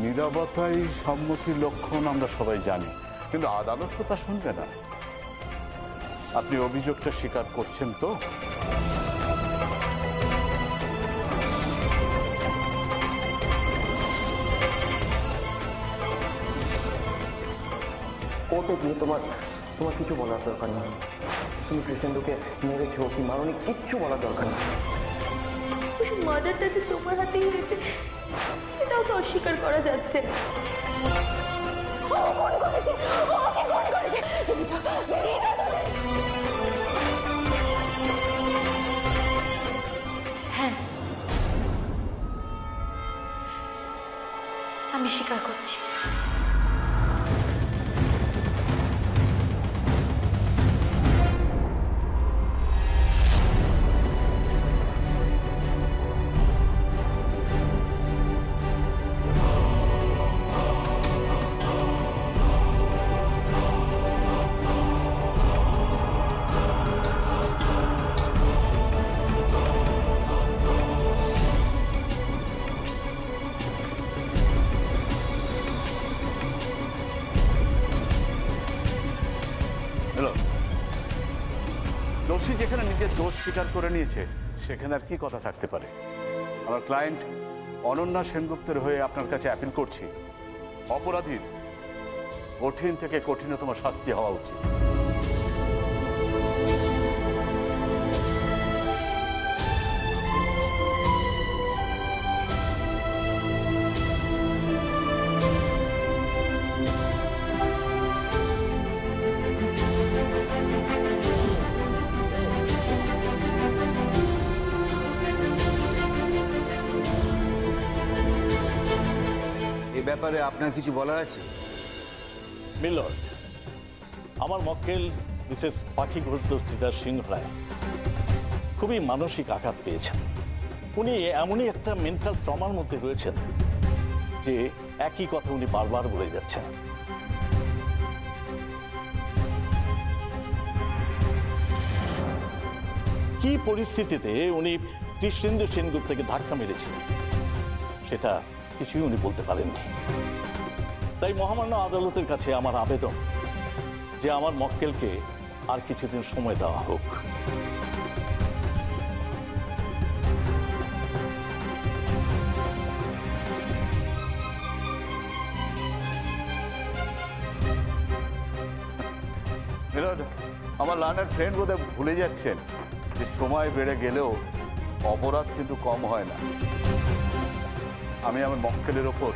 নীরবতাই সম্মতির লক্ষণ আমরা সবাই জানি, কিন্তু আদালত তো তা শুনবে না। আপনি অভিযোগটা স্বীকার করছেন তো? কোর্টে গিয়ে তোমার কিছু বলার দরকার নেই। তুমি কৃষ্ণেন্দুকে মেরেছো কি মারোনি কিচ্ছু বলার দরকার নেই। মার্ডারটা যে তোমার হাতেই হয়েছে এটাও তো অস্বীকার করা যাচ্ছে। হ্যাঁ, আমি স্বীকার করছি। দোষী যেখানে নিজের দোষ স্বীকার করে নিয়েছে সেখানে আর কি কথা থাকতে পারে? আমার ক্লায়েন্ট অনন্যা সেনগুপ্তের হয়ে আপনার কাছে অ্যাপিল করছি, অপরাধীর কঠিন থেকে কঠিনতম শাস্তি হওয়া উচিত। ব্যাপারে আপনার কিছু বলার আছে? মিলর্ড, আমার মক্কেল মিসেস পাখি ঘোষ দস্তিদার সিংহ রায় খুবই মানসিক আঘাত পেয়েছেন। উনি এমনই একটা মেন্টাল ট্রমার মধ্যে রয়েছেন যে একই কথা উনি বারবার বলে যাচ্ছেন। কি পরিস্থিতিতে উনি কৃষ্ণেন্দু সেনগুপ্তকে ধাক্কা মেরেছিলেন সেটা কিছুই উনি বলতে পারেননি। তাই মহামান্য আদালতের কাছে আমার আবেদন যে আমার মক্কেলকে আর কিছুদিন সময় দেওয়া হোক। আমার লার্নার ফ্রেন্ড বোধহয় ভুলে যাচ্ছেন যে সময় বেড়ে গেলেও অপরাধ কিন্তু কম হয় না। আমি আমার মক্কেলের ওপর